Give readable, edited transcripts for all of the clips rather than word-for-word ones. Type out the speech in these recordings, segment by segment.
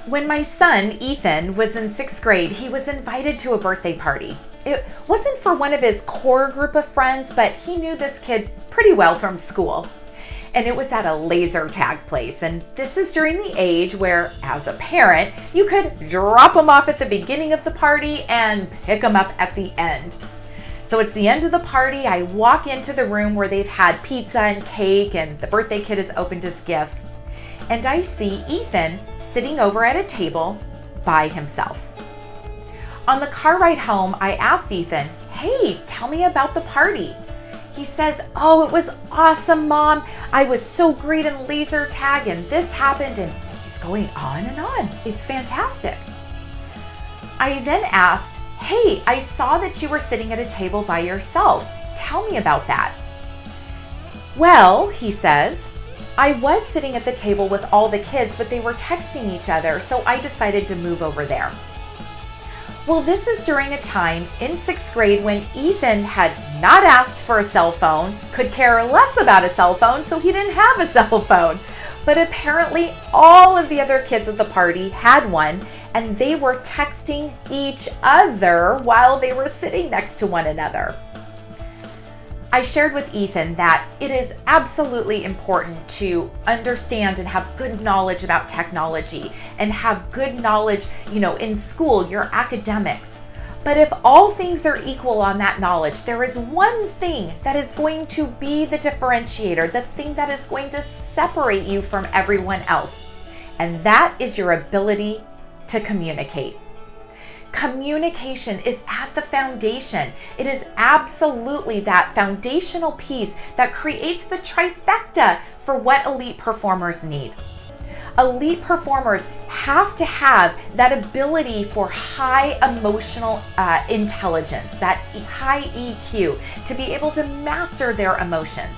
When my son, Ethan, was in 6th grade, he was invited to a birthday party. It wasn't for one of his core group of friends, but he knew this kid pretty well from school. And it was at a laser tag place. And this is during the age where, as a parent, you could drop them off at the beginning of the party and pick them up at the end. So it's the end of the party. I walk into the room where they've had pizza and cake and the birthday kid has opened his gifts. And I see Ethan sitting over at a table by himself. On the car ride home, I asked Ethan, "Hey, tell me about the party." He says, "Oh, it was awesome, Mom. I was so great in laser tag and this happened," and he's going on and on. It's fantastic. I then asked, "Hey, I saw that you were sitting at a table by yourself. Tell me about that." "Well," he says, "I was sitting at the table with all the kids, but they were texting each other, so I decided to move over there." Well, this is during a time in 6th grade when Ethan had not asked for a cell phone, could care less about a cell phone, so he didn't have a cell phone. But apparently all of the other kids at the party had one, and they were texting each other while they were sitting next to one another. I shared with Ethan that it is absolutely important to understand and have good knowledge about technology and have good knowledge, in school, your academics. But if all things are equal on that knowledge, there is one thing that is going to be the differentiator, the thing that is going to separate you from everyone else. And that is your ability to communicate. Communication is at the foundation. It is absolutely that foundational piece that creates the trifecta for what elite performers need. Elite performers have to have that ability for high emotional intelligence, that high EQ, to be able to master their emotions.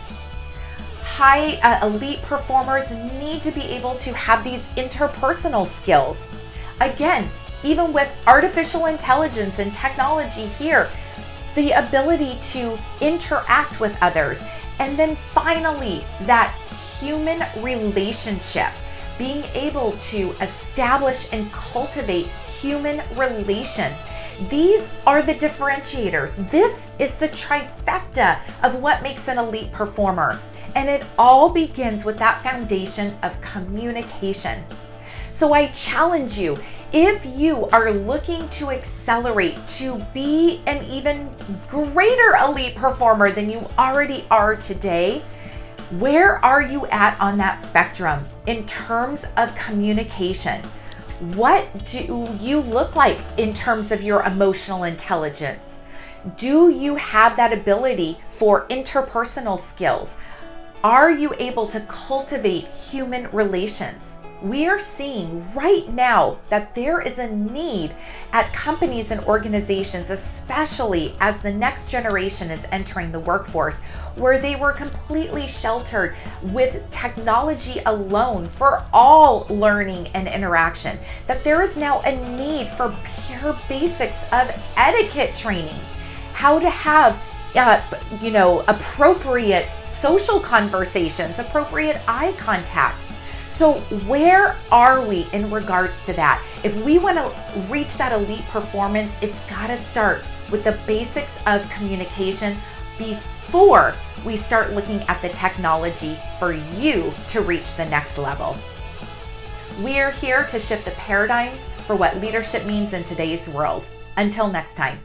Elite performers need to be able to have these interpersonal skills. Again, even with artificial intelligence and technology here, the ability to interact with others. And then finally, that human relationship, being able to establish and cultivate human relations. These are the differentiators. This is the trifecta of what makes an elite performer. And it all begins with that foundation of communication. So I challenge you, if you are looking to accelerate to be an even greater elite performer than you already are today, where are you at on that spectrum in terms of communication? What do you look like in terms of your emotional intelligence? Do you have that ability for interpersonal skills? Are you able to cultivate human relations? We are seeing right now that there is a need at companies and organizations, especially as the next generation is entering the workforce, where they were completely sheltered with technology alone for all learning and interaction, that there is now a need for pure basics of etiquette training, how to have appropriate social conversations, appropriate eye contact. So where are we in regards to that? If we want to reach that elite performance, it's got to start with the basics of communication before we start looking at the technology for you to reach the next level. We are here to shift the paradigms for what leadership means in today's world. Until next time.